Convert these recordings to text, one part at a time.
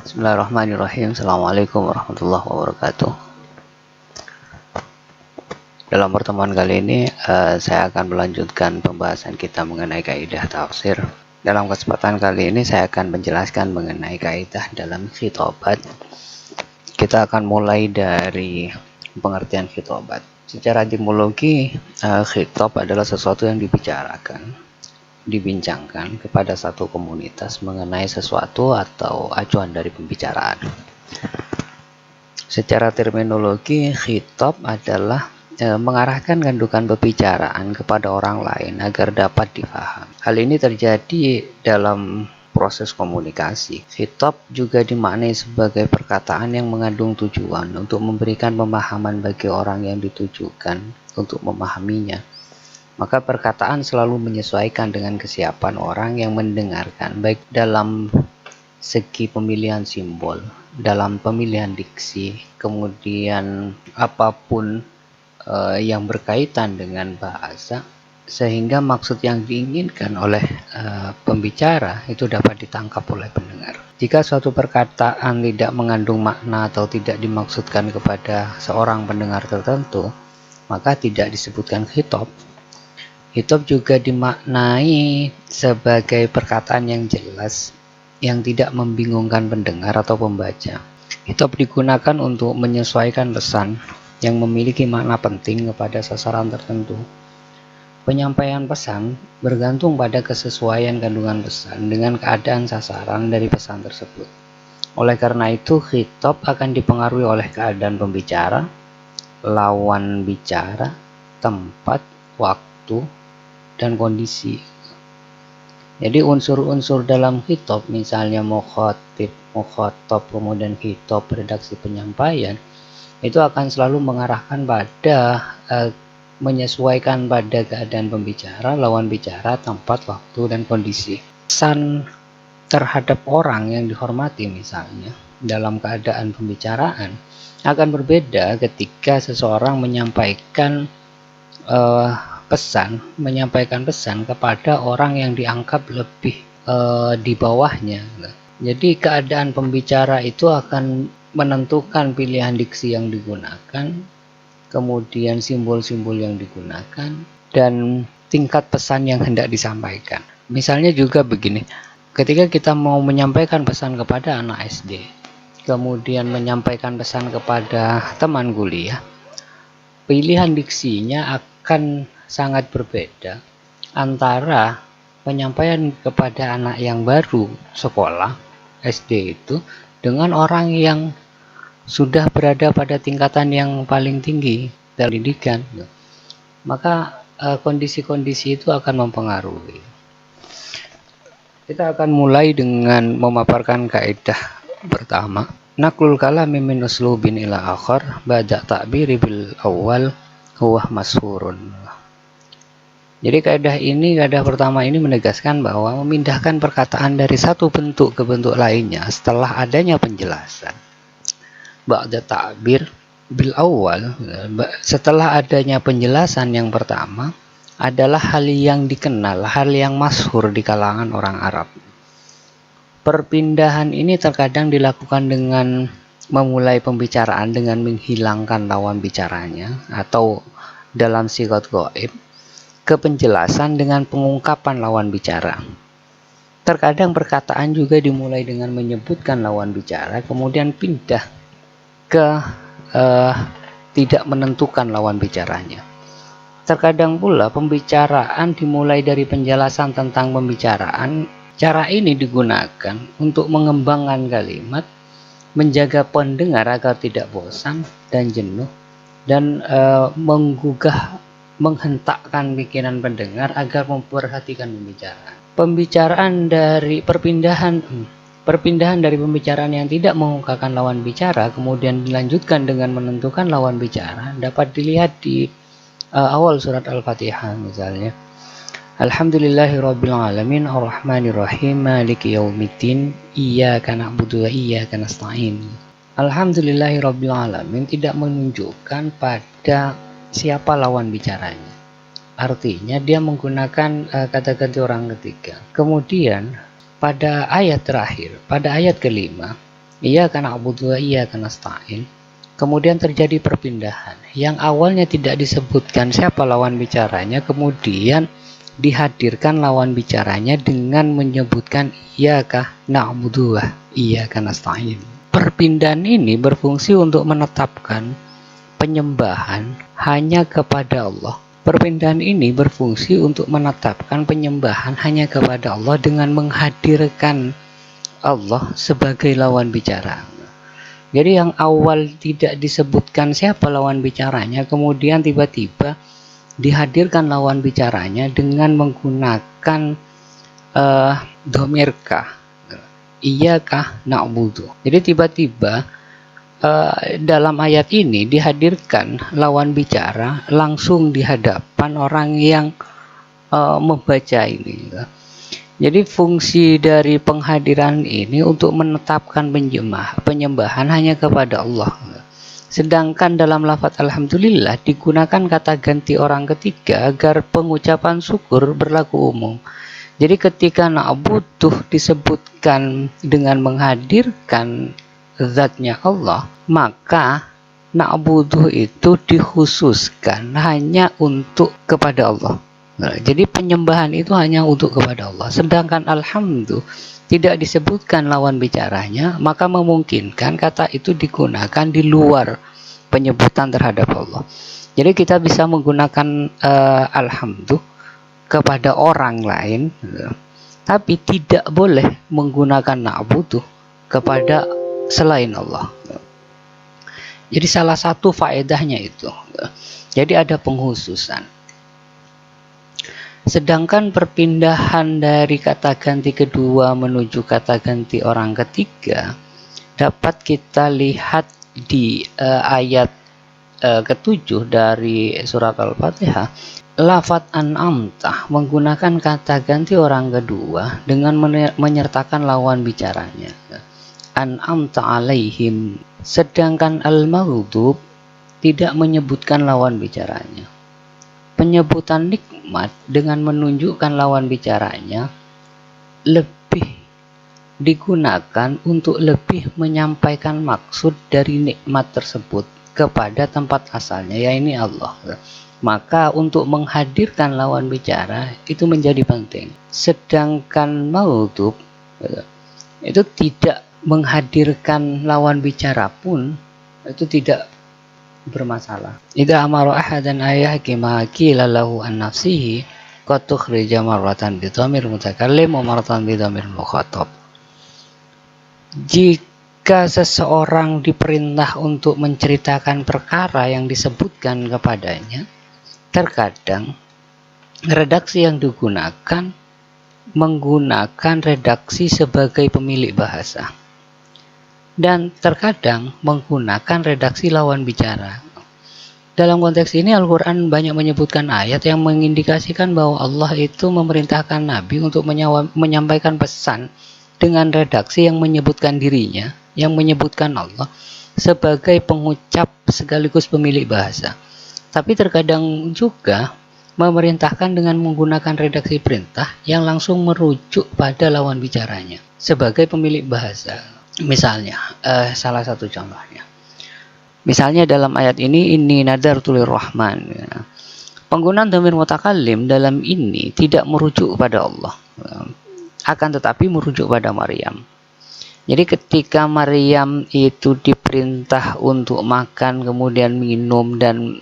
Bismillahirrahmanirrahim. Assalamualaikum warahmatullahi wabarakatuh. Dalam pertemuan kali ini saya akan melanjutkan pembahasan kita mengenai kaidah tafsir. Dalam kesempatan kali ini saya akan menjelaskan mengenai kaidah dalam khitobat. Kita akan mulai dari pengertian khitobat. Secara etimologi, khitab adalah sesuatu yang dibincangkan kepada satu komunitas mengenai sesuatu atau acuan dari pembicaraan. Secara terminologi, khitab adalah mengarahkan gandukan pembicaraan kepada orang lain agar dapat difahami. Hal ini terjadi dalam proses komunikasi. Khitab juga dimaknai sebagai perkataan yang mengandung tujuan untuk memberikan pemahaman bagi orang yang ditujukan untuk memahaminya. Maka perkataan selalu menyesuaikan dengan kesiapan orang yang mendengarkan, baik dalam segi pemilihan simbol, dalam pemilihan diksi, kemudian apapun yang berkaitan dengan bahasa, sehingga maksud yang diinginkan oleh pembicara itu dapat ditangkap oleh pendengar. Jika suatu perkataan tidak mengandung makna atau tidak dimaksudkan kepada seorang pendengar tertentu, maka tidak disebutkan khitab. Khitab juga dimaknai sebagai perkataan yang jelas, yang tidak membingungkan pendengar atau pembaca. Khitab digunakan untuk menyesuaikan pesan yang memiliki makna penting kepada sasaran tertentu. Penyampaian pesan bergantung pada kesesuaian kandungan pesan dengan keadaan sasaran dari pesan tersebut. Oleh karena itu, khitab akan dipengaruhi oleh keadaan pembicara, lawan bicara, tempat, waktu, dan kondisi. Jadi unsur-unsur dalam khitab, misalnya mukhatib, mukhatab, kemudian khitab, redaksi penyampaian, itu akan selalu mengarahkan pada menyesuaikan pada keadaan pembicara, lawan bicara, tempat, waktu, dan kondisi. Pesan terhadap orang yang dihormati misalnya dalam keadaan pembicaraan akan berbeda ketika seseorang menyampaikan pesan kepada orang yang dianggap lebih di bawahnya. Jadi keadaan pembicara itu akan menentukan pilihan diksi yang digunakan, kemudian simbol-simbol yang digunakan, dan tingkat pesan yang hendak disampaikan. Misalnya juga begini, ketika kita mau menyampaikan pesan kepada anak SD, kemudian menyampaikan pesan kepada teman kuliah, pilihan diksinya akan sangat berbeda antara penyampaian kepada anak yang baru sekolah SD itu dengan orang yang sudah berada pada tingkatan yang paling tinggi pendidikan. Maka kondisi-kondisi itu akan mempengaruhi. Kita akan mulai dengan memaparkan kaidah pertama. Naqlul kalami min uslubin ila akhar ba'da ta'biri bil awal huwa mashhurun. Jadi kaidah pertama ini menegaskan bahwa memindahkan perkataan dari satu bentuk ke bentuk lainnya setelah adanya penjelasan. Ba'da ta'bir bil awal, setelah adanya penjelasan yang pertama, adalah hal yang dikenal, hal yang masyhur di kalangan orang Arab. Perpindahan ini terkadang dilakukan dengan memulai pembicaraan dengan menghilangkan lawan bicaranya, atau dalam sigat ghaib, ke penjelasan dengan pengungkapan lawan bicara. Terkadang perkataan juga dimulai dengan menyebutkan lawan bicara, kemudian pindah ke tidak menentukan lawan bicaranya. Terkadang pula pembicaraan dimulai dari penjelasan tentang pembicaraan. Cara ini digunakan untuk mengembangkan kalimat, menjaga pendengar agar tidak bosan dan jenuh, dan menghentakkan pikiran pendengar agar memperhatikan pembicaraan. Perpindahan dari pembicaraan yang tidak mengungkapkan lawan bicara kemudian dilanjutkan dengan menentukan lawan bicara dapat dilihat di awal surat Al-Fatihah misalnya. Alhamdulillahirabbil alamin arrahmanirrahim maliki yaumiddin iyyaka na'budu wa iyyaka nasta'in. Alhamdulillahirabbil alamin tidak menunjukkan pada siapa lawan bicaranya. Artinya dia menggunakan kata ganti orang ketiga. Kemudian pada ayat terakhir, pada ayat kelima, Iyyaka na'budu wa iyyaka nasta'in. Kemudian terjadi perpindahan. Yang awalnya tidak disebutkan siapa lawan bicaranya, kemudian dihadirkan lawan bicaranya dengan menyebutkan iyyaka na'budu wa iyyaka nasta'in. Perpindahan ini berfungsi untuk menetapkan penyembahan hanya kepada Allah. Perpindahan ini berfungsi untuk menetapkan penyembahan hanya kepada Allah dengan menghadirkan Allah sebagai lawan bicara. Jadi yang awal tidak disebutkan siapa lawan bicaranya, kemudian tiba-tiba dihadirkan lawan bicaranya dengan menggunakan domirka, iyyaka na'budu. Jadi tiba-tiba dalam ayat ini dihadirkan lawan bicara langsung di hadapan orang yang membaca ini. Jadi fungsi dari penghadiran ini untuk menetapkan penyembahan hanya kepada Allah. Sedangkan dalam lafaz alhamdulillah digunakan kata ganti orang ketiga agar pengucapan syukur berlaku umum. Jadi ketika na'buduh disebutkan dengan menghadirkan zatnya Allah, maka na'buduh itu dikhususkan hanya untuk kepada Allah. Nah, jadi penyembahan itu hanya untuk kepada Allah. Sedangkan alhamdulillah tidak disebutkan lawan bicaranya, maka memungkinkan kata itu digunakan di luar penyebutan terhadap Allah. Jadi kita bisa menggunakan alhamdulillah kepada orang lain, tapi tidak boleh menggunakan na'budu kepada selain Allah. Jadi salah satu faedahnya itu. Jadi ada penghususan. Sedangkan perpindahan dari kata ganti kedua menuju kata ganti orang ketiga dapat kita lihat di ayat ke-7 dari surat Al-Fatihah. Lafaz an'amta menggunakan kata ganti orang kedua dengan menyertakan lawan bicaranya. An'amta alaihim. Sedangkan al-maghdub tidak menyebutkan lawan bicaranya. Penyebutan nikmat dengan menunjukkan lawan bicaranya lebih digunakan untuk lebih menyampaikan maksud dari nikmat tersebut kepada tempat asalnya, yaitu Allah. Maka untuk menghadirkan lawan bicara itu menjadi penting. Sedangkan maghdub itu tidak menghadirkan lawan bicara pun itu tidak bermasalah. Idza amara ahadan ayahkima qila lahu an nafsihi qad tukhrija marratan bi dhamir mutakallim wa marratan bi dhamir mukhatab. Jika seseorang diperintah untuk menceritakan perkara yang disebutkan kepadanya, terkadang redaksi yang digunakan menggunakan redaksi sebagai pemilik bahasa, dan terkadang menggunakan redaksi lawan bicara. Dalam konteks ini Al-Quran banyak menyebutkan ayat yang mengindikasikan bahwa Allah itu memerintahkan Nabi untuk menyampaikan pesan dengan redaksi yang menyebutkan dirinya, yang menyebutkan Allah sebagai pengucap sekaligus pemilik bahasa. Tapi terkadang juga memerintahkan dengan menggunakan redaksi perintah yang langsung merujuk pada lawan bicaranya sebagai pemilik bahasa. Misalnya, salah satu contohnya. Misalnya dalam ayat ini nadartu lirrahman. Penggunaan dhamir mutakallim dalam ini tidak merujuk kepada Allah, akan tetapi merujuk pada Maryam. Jadi ketika Maryam itu diperintah untuk makan, kemudian minum dan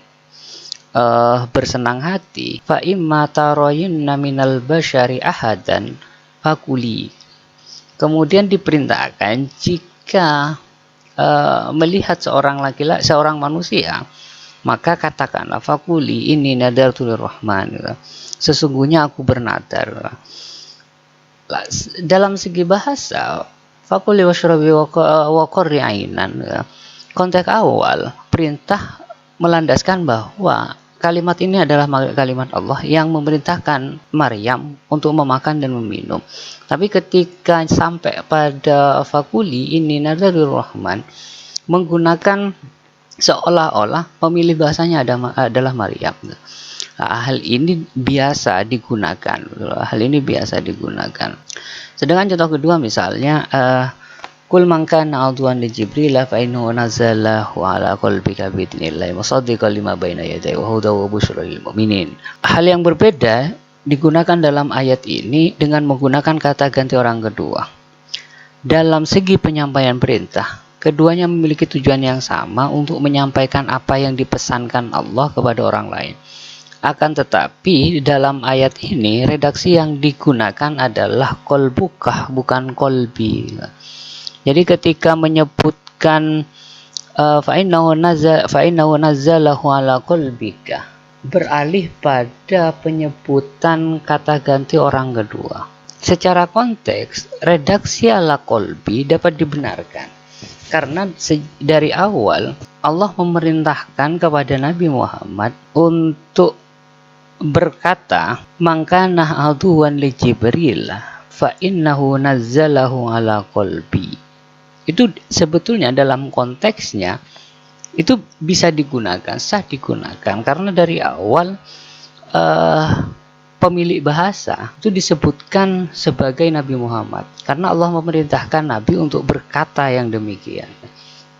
bersenang hati, fa imma tarayinna minal basyari ahadan fakuli. Kemudian diperintahkan jika melihat seorang laki-laki, seorang manusia, maka katakanlah fakuli ini nadartu lirrahman. Sesungguhnya aku bernadar. Dalam segi bahasa, fakuli washrabi wa qurri ainan. Konteks awal perintah melandaskan bahwa kalimat ini adalah kalimat Allah yang memerintahkan Maryam untuk memakan dan meminum. Tapi ketika sampai pada fakuli ini nadarur rahman, menggunakan seolah-olah pemilih bahasanya adalah Maryam. Hal ini biasa digunakan. Sedangkan contoh kedua misalnya Qul man kana aduwan li Jibril fa innahu nazzalahu ala qalbika bi idznillah musaddiqan lima baina yadayhi wa hudan wa busyra lil mu'minin. Hal yang berbeda digunakan dalam ayat ini dengan menggunakan kata ganti orang kedua. Dalam segi penyampaian perintah, keduanya memiliki tujuan yang sama untuk menyampaikan apa yang dipesankan Allah kepada orang lain. Akan tetapi dalam ayat ini redaksi yang digunakan adalah qalbuka, bukan qalbi. Jadi ketika menyebutkan fa innahu nazzalahu ala qalbika, beralih pada penyebutan kata ganti orang kedua. Secara konteks, redaksi ala qalbi dapat dibenarkan karena dari awal Allah memerintahkan kepada Nabi Muhammad untuk berkata, "Mangkana aduwan li Jibril fa innahu nazzalahu ala qalbi." Itu sebetulnya dalam konteksnya itu bisa digunakan, sah digunakan karena dari awal pemilik bahasa itu disebutkan sebagai Nabi Muhammad karena Allah memerintahkan Nabi untuk berkata yang demikian.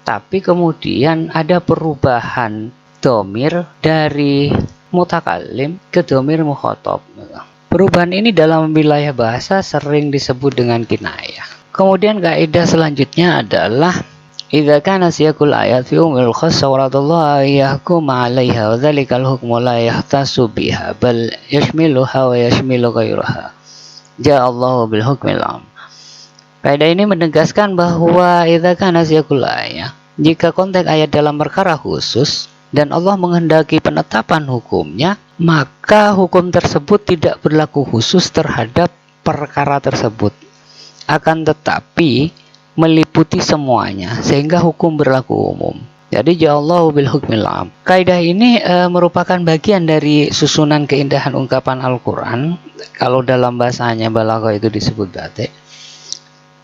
Tapi kemudian ada perubahan dhamir dari mutakallim ke dhamir mukhatab. Perubahan ini dalam wilayah bahasa sering disebut dengan kinayah. Kemudian kaidah selanjutnya adalah idza kana siyaqul ayat fi umil khassa waradallahu yahkum 'alaiha wa dzalikal hukmu la yahtasu biha bal yashmiluha wa yashmilu ghairaha. Ja'allahu bil hukmil 'am. Kaidah ini menegaskan bahwa idza kana siyaqul ayat, jika konteks ayat dalam perkara khusus dan Allah menghendaki penetapan hukumnya, maka hukum tersebut tidak berlaku khusus terhadap perkara tersebut. Akan tetapi meliputi semuanya sehingga hukum berlaku umum. Jadi ja'allahu bil hukmil 'am. Kaidah ini merupakan bagian dari susunan keindahan ungkapan Al-Qur'an. Kalau dalam bahasanya balaghah itu disebut batik.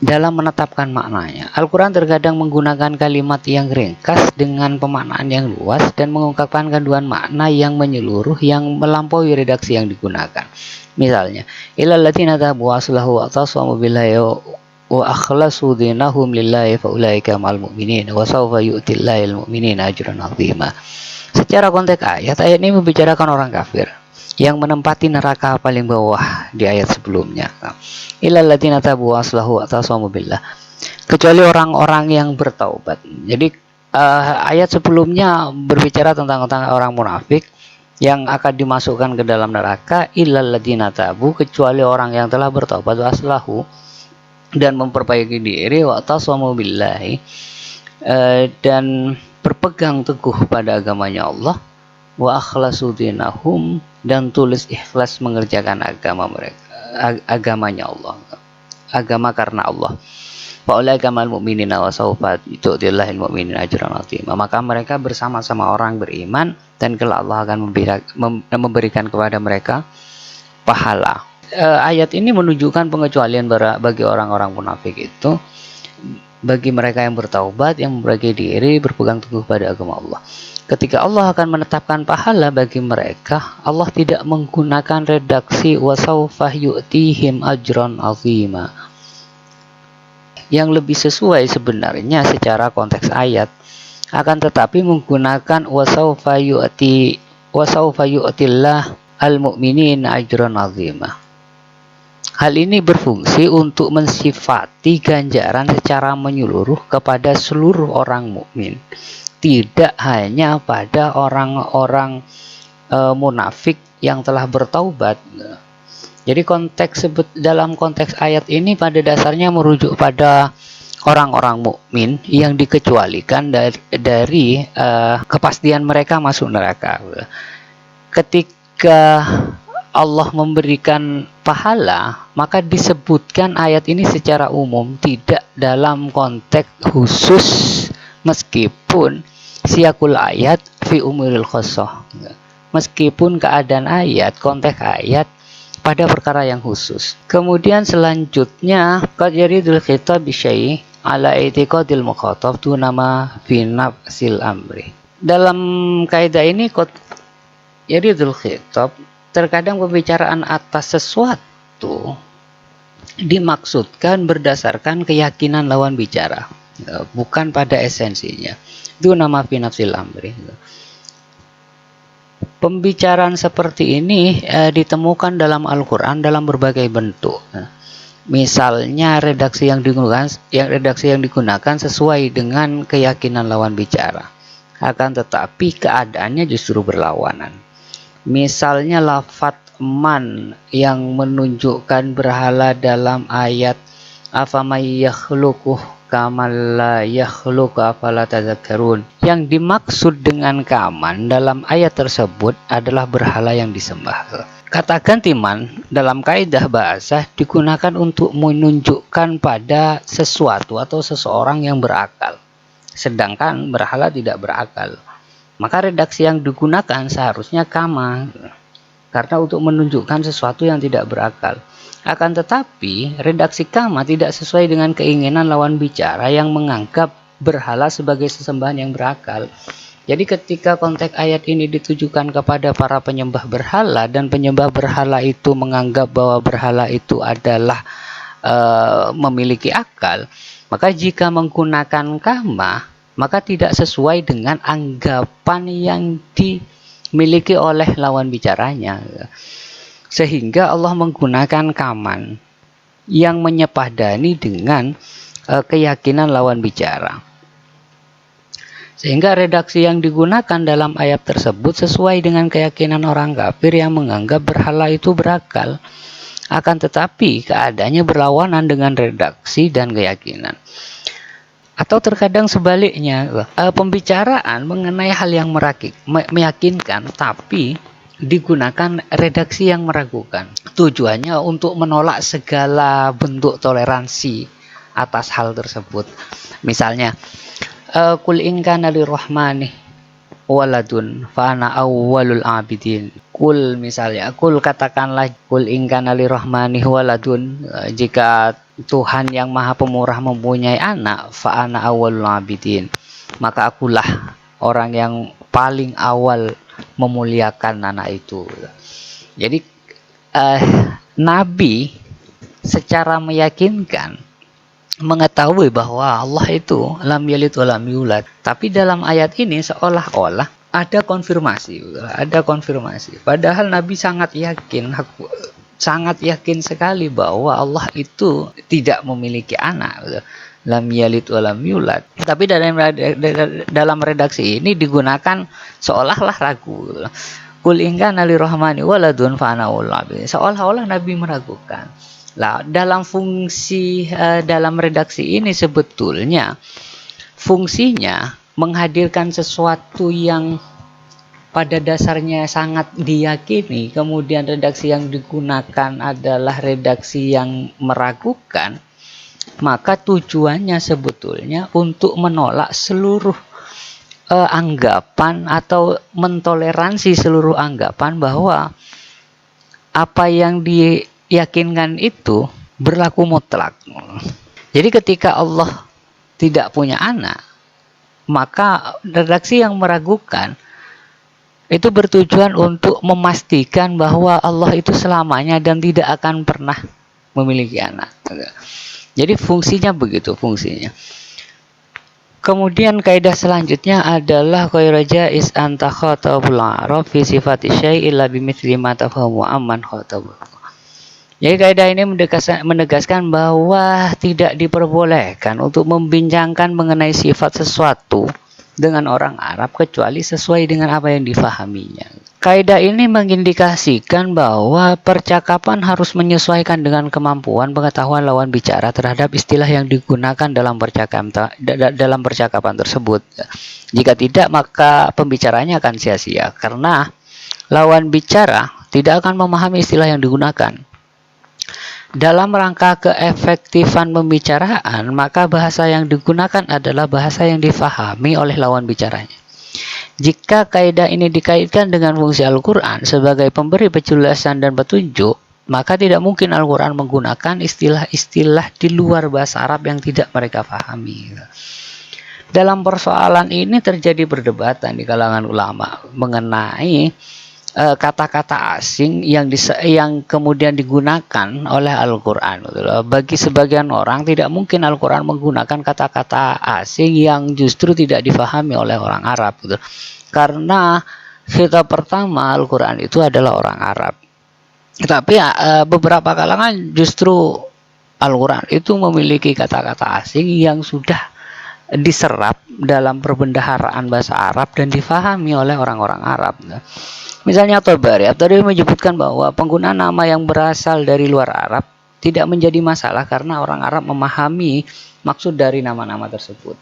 Dalam menetapkan maknanya, Al-Quran terkadang menggunakan kalimat yang ringkas dengan pemaknaan yang luas dan mengungkapkan kandungan makna yang menyeluruh yang melampaui redaksi yang digunakan. Misalnya, illal ladzina tabu aslahu wa tasamu billahi wa akhlasu dinahum lillahi fa ulaika ma'al mu'minin wa sawfa yu'tillahil mu'minina ajran 'azima. Secara konteks ayat ini membicarakan orang kafir yang menempati neraka paling bawah di ayat sebelumnya. Illal ladzina tabu aslahu wa tasamu billah. Kecuali orang-orang yang bertaubat. Jadi ayat sebelumnya berbicara tentang orang munafik yang akan dimasukkan ke dalam neraka. Illal ladzina tabu, kecuali orang yang telah bertaubat aslahu dan memperbaiki diri wa tasamu billahi dan berpegang teguh pada agamanya Allah, wa akhlasu dinahum, dan tulis ikhlas mengerjakan agama mereka, agamanya Allah, agama karena Allah. Fa ulaika ma'al mu'minina wa sawfa yu'tillahil mu'minina ajran 'azima. Maka mereka bersama-sama orang beriman dan kelak Allah akan memberikan kepada mereka pahala. Ayat ini menunjukkan pengecualian bagi orang-orang munafik itu, bagi mereka yang bertaubat, yang memperbaiki diri, berpegang teguh pada agama Allah. Ketika Allah akan menetapkan pahala bagi mereka, Allah tidak menggunakan redaksi wasawfa yu'tihim ajran 'azima. Yang lebih sesuai sebenarnya secara konteks ayat, akan tetapi menggunakan wasawfa yu'tillah al-mu'minin ajran 'azima. Hal ini berfungsi untuk mensifati ganjaran secara menyeluruh kepada seluruh orang mukmin, tidak hanya pada orang-orang munafik yang telah bertaubat. Jadi dalam konteks ayat ini pada dasarnya merujuk pada orang-orang mukmin yang dikecualikan dari kepastian mereka masuk neraka. Ketika Allah memberikan pahala, maka disebutkan ayat ini secara umum, tidak dalam konteks khusus, meskipun siyaqul ayat fi umuril khassah, meskipun keadaan ayat, konteks ayat pada perkara yang khusus. Kemudian selanjutnya qad yaridul khitab bi syai' ala i'tiqadil mukhatab tu nama fi nafsil amri. Dalam kaidah ini qad yaridul khitab, terkadang pembicaraan atas sesuatu dimaksudkan berdasarkan keyakinan lawan bicara, bukan pada esensinya. Itu nama fi nafsil amri. Pembicaraan seperti ini ditemukan dalam Al-Quran dalam berbagai bentuk. Misalnya redaksi yang digunakan sesuai dengan keyakinan lawan bicara, akan tetapi keadaannya justru berlawanan. Misalnya lafadz man yang menunjukkan berhala dalam ayat afamay yakhluqu kamal la yakhluqu afala tadhakkarun. Yang dimaksud dengan kaman dalam ayat tersebut adalah berhala yang disembah. Kata ganti man dalam kaidah bahasa digunakan untuk menunjukkan pada sesuatu atau seseorang yang berakal, sedangkan berhala tidak berakal. Maka redaksi yang digunakan seharusnya kama, karena untuk menunjukkan sesuatu yang tidak berakal. Akan tetapi redaksi kama tidak sesuai dengan keinginan lawan bicara yang menganggap berhala sebagai sesembahan yang berakal. Jadi ketika konteks ayat ini ditujukan kepada para penyembah berhala dan penyembah berhala itu menganggap bahwa berhala itu adalah memiliki akal, maka jika menggunakan kama, maka tidak sesuai dengan anggapan yang dimiliki oleh lawan bicaranya. Sehingga Allah menggunakan kaman yang menyepadani dengan keyakinan lawan bicara. Sehingga redaksi yang digunakan dalam ayat tersebut sesuai dengan keyakinan orang kafir yang menganggap berhala itu berakal. Akan tetapi keadaannya berlawanan dengan redaksi dan keyakinan. Atau terkadang sebaliknya, pembicaraan mengenai hal yang meyakinkan tapi digunakan redaksi yang meragukan. Tujuannya untuk menolak segala bentuk toleransi atas hal tersebut. Misalnya, Kul in kana lirrahmani waladun fa ana awwalul abidin. Kul misalnya, kul katakanlah, kul in kana lirrahmani waladun, jika Tuhan yang Maha Pemurah mempunyai anak, fa ana awwalul abidin, maka akulah orang yang paling awal memuliakan anak itu. Jadi Nabi secara meyakinkan mengetahui bahwa Allah itu lam yalid wa lam yulad. Tapi dalam ayat ini seolah-olah ada konfirmasi. Padahal Nabi sangat yakin sekali bahwa Allah itu tidak memiliki anak. Lam yalid wa lam yulad. Tapi dalam redaksi ini digunakan seolah-olah ragu. Qul in kana lirrahmani waladun fa ana awwalul. Seolah-olah Nabi meragukan. Nah, dalam redaksi ini sebetulnya fungsinya menghadirkan sesuatu yang pada dasarnya sangat diyakini, kemudian redaksi yang digunakan adalah redaksi yang meragukan, maka tujuannya sebetulnya untuk menolak seluruh anggapan atau mentoleransi seluruh anggapan bahwa apa yang diyakinkan itu berlaku mutlak. Jadi ketika Allah tidak punya anak, maka redaksi yang meragukan itu bertujuan untuk memastikan bahwa Allah itu selamanya dan tidak akan pernah memiliki anak. Jadi fungsinya begitu fungsinya. Kemudian kaidah selanjutnya adalah qairaja is anta khatabul arab fi sifati syai'in la bimithli ma tafhamu amman khatabu. Jadi kaidah ini menegaskan bahwa tidak diperbolehkan untuk membincangkan mengenai sifat sesuatu dengan orang Arab kecuali sesuai dengan apa yang difahaminya. Kaidah ini mengindikasikan bahwa percakapan harus menyesuaikan dengan kemampuan pengetahuan lawan bicara terhadap istilah yang digunakan dalam percakapan tersebut. Jika tidak, maka pembicaranya akan sia-sia karena lawan bicara tidak akan memahami istilah yang digunakan. Dalam rangka keefektifan pembicaraan, maka bahasa yang digunakan adalah bahasa yang difahami oleh lawan bicaranya. Jika kaidah ini dikaitkan dengan fungsi Al-Quran sebagai pemberi penjelasan dan petunjuk, maka tidak mungkin Al-Quran menggunakan istilah-istilah di luar bahasa Arab yang tidak mereka pahami. Dalam persoalan ini terjadi perdebatan di kalangan ulama mengenai kata-kata asing yang kemudian digunakan oleh Al-Quran gitu loh. Bagi sebagian orang tidak mungkin Al-Quran menggunakan kata-kata asing yang justru tidak difahami oleh orang Arab gitu. Karena kita pertama Al-Quran itu adalah orang Arab. Tapi beberapa kalangan justru Al-Quran itu memiliki kata-kata asing yang sudah diserap dalam perbendaharaan bahasa Arab dan difahami oleh orang-orang Arab. Misalnya At-Tabari menyebutkan bahwa penggunaan nama yang berasal dari luar Arab tidak menjadi masalah karena orang Arab memahami maksud dari nama-nama tersebut.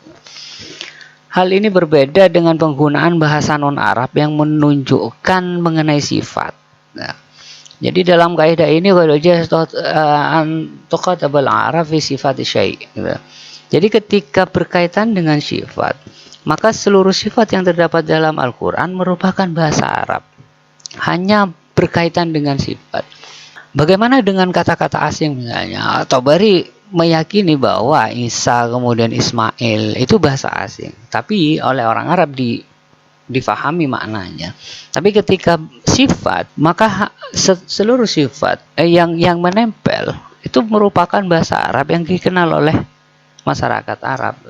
Hal ini berbeda dengan penggunaan bahasa non-Arab yang menunjukkan mengenai sifat. Nah, jadi dalam kaidah ini jadi ketika berkaitan dengan sifat, maka seluruh sifat yang terdapat dalam Al-Quran merupakan bahasa Arab. Hanya berkaitan dengan sifat. Bagaimana dengan kata-kata asing misalnya? Tabari meyakini bahwa Isa kemudian Ismail itu bahasa asing, tapi oleh orang Arab difahami maknanya. Tapi ketika sifat, maka seluruh sifat yang menempel itu merupakan bahasa Arab yang dikenal oleh masyarakat Arab.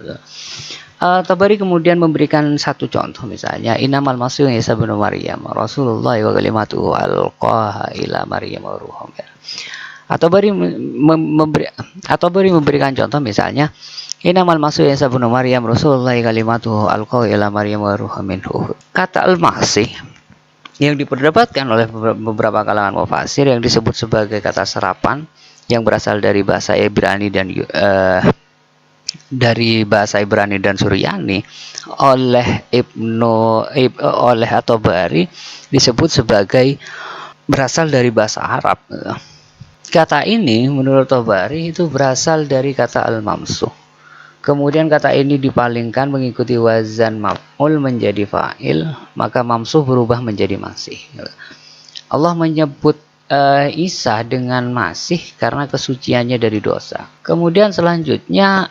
Tabari kemudian memberikan satu contoh, misalnya innamal masih Isa bin Maryam Rasulullah wa kalimatuhu alqaha ila Maryam wa ruhum. Tabari memberikan contoh, misalnya innamal masih Isa bin Maryam Rasulullah wa kalimatuhu alqaha ila Maryam wa ruhum minhu. Kata al-masih yang diperdebatkan oleh beberapa kalangan mufassir yang disebut sebagai kata serapan yang berasal dari bahasa Ibrani dan Suryani oleh At-Tabari disebut sebagai berasal dari bahasa Arab. Kata ini menurut Tabari itu berasal dari kata al-mamsuh. Kemudian kata ini dipalingkan mengikuti wazan maf'ul menjadi fa'il, maka mamsuh berubah menjadi masih. Allah menyebut Isa dengan masih karena kesuciannya dari dosa. Kemudian selanjutnya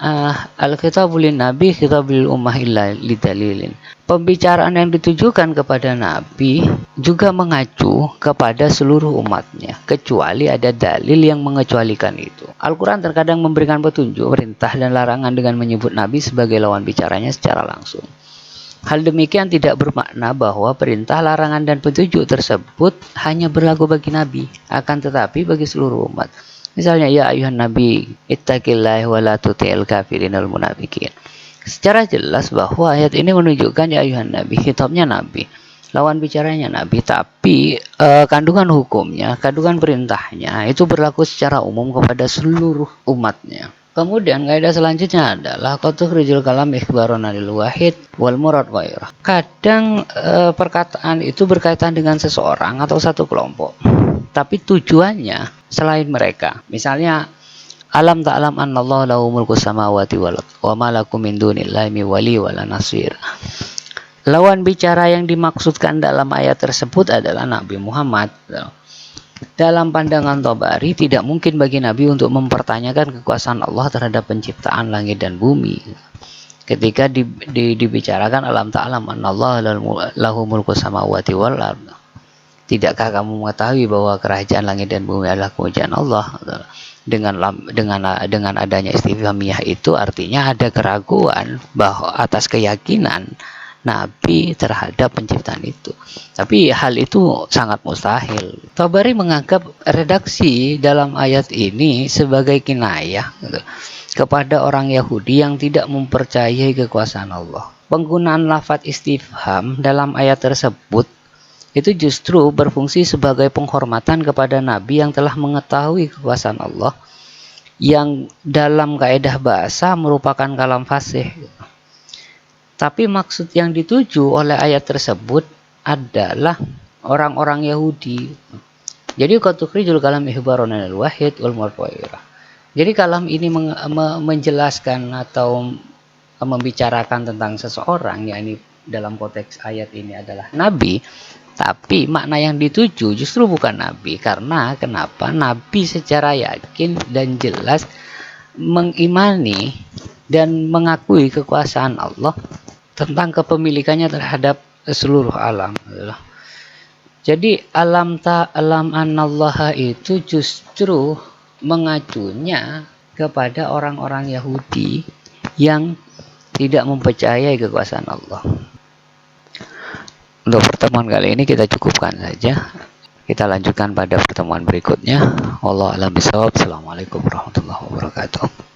al-khitabul nabi khitabul ummah illa lidalilin. Pembicaraan yang ditujukan kepada Nabi juga mengacu kepada seluruh umatnya, kecuali ada dalil yang mengecualikan itu. Al-Quran terkadang memberikan petunjuk, perintah dan larangan dengan menyebut Nabi sebagai lawan bicaranya secara langsung. Hal demikian tidak bermakna bahwa perintah, larangan, dan petunjuk tersebut hanya berlaku bagi Nabi, akan tetapi bagi seluruh umat. Misalnya, ya ayuhan Nabi, ittaqillahi wa la tuti'il kafirin wal munafikin. Secara jelas bahwa ayat ini menunjukkan ya ayuhan Nabi, khitabnya Nabi, lawan bicaranya Nabi, tapi kandungan hukumnya, kandungan perintahnya itu berlaku secara umum kepada seluruh umatnya. Kemudian kaidah selanjutnya adalah qatukhrijul kalam ikhbaron anil wahid wal murad ghairah. Kadang perkataan itu berkaitan dengan seseorang atau satu kelompok, tapi tujuannya selain mereka. Misalnya alam ta'lam annallaha lahu mulku samawati wal ardh wa ma lakum min dunillahi min wali wala nasir. Lawan bicara yang dimaksudkan dalam ayat tersebut adalah Nabi Muhammad. Dalam pandangan Tabari, tidak mungkin bagi Nabi untuk mempertanyakan kekuasaan Allah terhadap penciptaan langit dan bumi. Ketika dibicarakan alam ta'lam annallaha lahu mulku samawati wal ardh. Tidakkah kamu mengetahui bahwa kerajaan langit dan bumi adalah kemuliaan Allah? Dengan adanya istifhamiyah itu artinya ada keraguan bahwa atas keyakinan Nabi terhadap penciptaan itu. Tapi hal itu sangat mustahil. Tabari menganggap redaksi dalam ayat ini sebagai kinayah kepada orang Yahudi yang tidak mempercayai kekuasaan Allah. Penggunaan lafadz istifham dalam ayat tersebut itu justru berfungsi sebagai penghormatan kepada Nabi yang telah mengetahui kekuasaan Allah, yang dalam kaidah bahasa merupakan kalam fasih. Tapi maksud yang dituju oleh ayat tersebut adalah orang-orang Yahudi. Jadi qatukhrijul kalam ihbaron anil wahid wal murad ghairah. Jadi kalam ini menjelaskan atau membicarakan tentang seseorang, yakni dalam konteks ayat ini adalah Nabi. Tapi makna yang dituju justru bukan Nabi. Karena kenapa? Nabi secara yakin dan jelas mengimani dan mengakui kekuasaan Allah tentang kepemilikannya terhadap seluruh alam. Jadi alam anallaha itu justru mengacunya kepada orang-orang Yahudi yang tidak mempercayai kekuasaan Allah. Untuk pertemuan kali ini kita cukupkan saja. Kita lanjutkan pada pertemuan berikutnya. Wallahu a'lam bishawab. Assalamualaikum warahmatullahi wabarakatuh.